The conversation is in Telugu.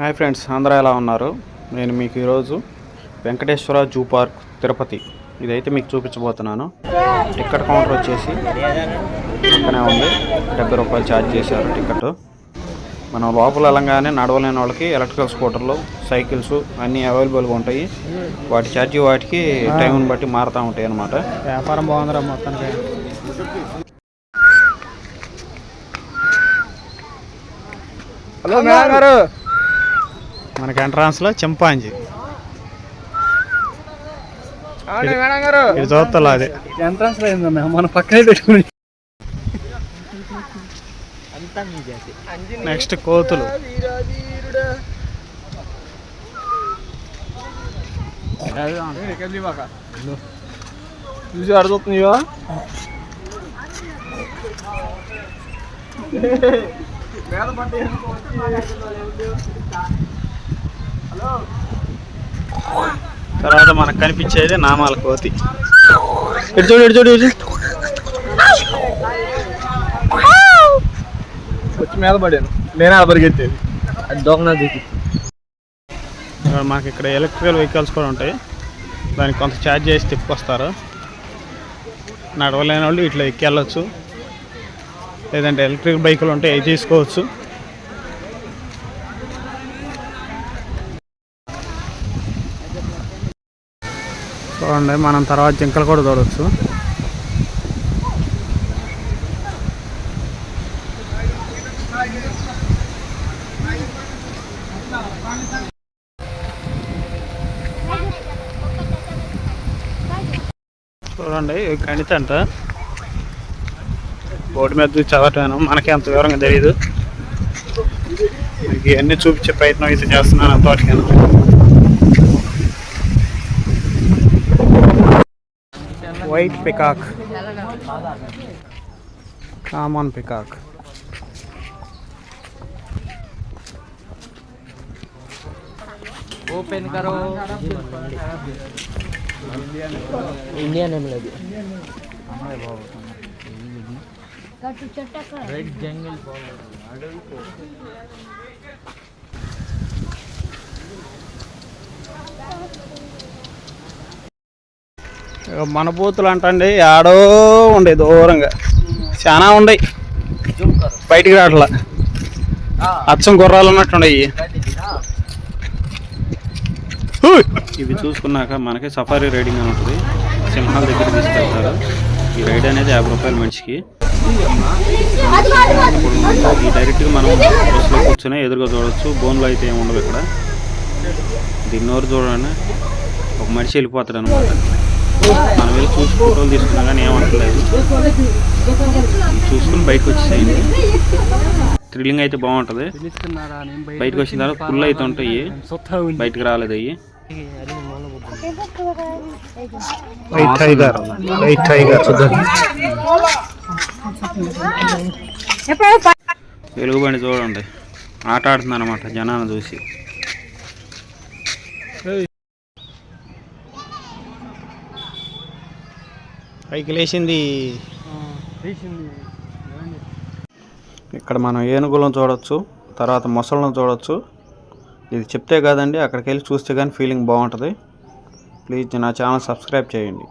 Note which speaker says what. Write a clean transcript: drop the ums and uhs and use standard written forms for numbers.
Speaker 1: హాయ్ ఫ్రెండ్స్, అందరూ ఎలా ఉన్నారు? నేను మీకు ఈరోజు వెంకటేశ్వర జూ పార్క్ తిరుపతి ఇదైతే మీకు చూపించబోతున్నాను. టికెట్ కౌంటర్ వచ్చేసి పక్కనే ఉంది. 70 రూపాయలు ఛార్జ్ చేశారు టికెట్. మనం లోపల వెళ్ళంగానే నడవలేని వాళ్ళకి ఎలక్ట్రికల్ స్కూటర్లు, సైకిల్స్ అన్నీ అవైలబుల్గా ఉంటాయి. వాటి ఛార్జీ వాటికి టైంని బట్టి మారుతూ ఉంటాయి అన్నమాట.
Speaker 2: వ్యాపారం బాగుందిరా మొత్తానికి. హలో మేడం గారు, మనకి ఎంట్రాన్స్లో చింపాంజీ ఇది చూస్తా. అదే ఎంట్రాన్స్లో ఏందన్నా మన పక్కనే పెట్టుకుని. నెక్స్ట్ కోతులు. చూసి అడుగుతున్నాయో తర్వాత మనకు కనిపించేది నామాల కోతి. ఇటు చూడు, ఇటు చూడు, ఇటు వచ్చి మీద పడాను. నేనే పరిగెత్తేది అది దొంగ దిగి. మాకు ఇక్కడ ఎలక్ట్రికల్ వెహికల్స్ కూడా ఉంటాయి. దానికి కొంత ఛార్జ్ చేసి తిప్పుకొస్తారు. నడవలేని వాళ్ళు ఇట్లా ఎక్కి వెళ్ళొచ్చు, లేదంటే ఎలక్ట్రిక్ బైకులు ఉంటాయి అవి తీసుకోవచ్చు. చూడండి, మనం తర్వాత జింకలు కూడా చూడవచ్చు. చూడండి, గణిత అంట బోర్డు మీద చూసి చదవటం మనకి అంత వివరంగా తెలియదు. మీకు ఇవన్నీ చూపించే ప్రయత్నం అయితే చేస్తున్నాను అంతవరకు. White peacock, common peacock.
Speaker 3: Open करो। इंडिया नेम लगी रेड जंगल
Speaker 1: మన బూతులు అంటండి ఆడో ఉండే దూరంగా చాలా ఉన్నాయి, బయటికి రావట్లా. అచ్చం గుర్రాలు ఉన్నట్టున్నాయి. ఇవి చూసుకున్నాక మనకి సఫారీ రైడింగ్ అని ఉంటుంది. సింహాల దగ్గర తీసుకెళ్తారు. ఈ రైడ్ అనేది 50 రూపాయలు మనిషికి. ఈ డైరెక్ట్గా మనం బస్సులో కూర్చొని ఎదురుగా చూడవచ్చు. బోన్లో అయితే ఏమి ఉండవు ఇక్కడ. దీని నోరు చూడండి, ఒక మనిషి వెళ్ళిపోతాడు అనమాట. మనం వెళ్ళి చూసి ఫోటోలు తీసుకున్నా కానీ ఏమంటలేదు. చూసుకుని బయటకు వచ్చేసేయండి. థ్రిల్లింగ్ అయితే బాగుంటుంది. బయటకు వచ్చిన తర్వాత ఫుల్ అయితే ఉంటాయి, బయటకు రాలేదు అయ్యి. వెలుగుబండి చూడండి ఆట ఆడుతుంది అనమాట జనాన్ని చూసి. పైకి లేచింది. ఇక్కడ మనం ఏనుగులను చూడవచ్చు, తర్వాత మొసళ్ళను చూడవచ్చు. ఇది చెప్తే కాదండి, అక్కడికి వెళ్ళి చూస్తే కానీ ఫీలింగ్ బాగుంటుంది. ప్లీజ్ నా ఛానల్ సబ్స్క్రైబ్ చేయండి.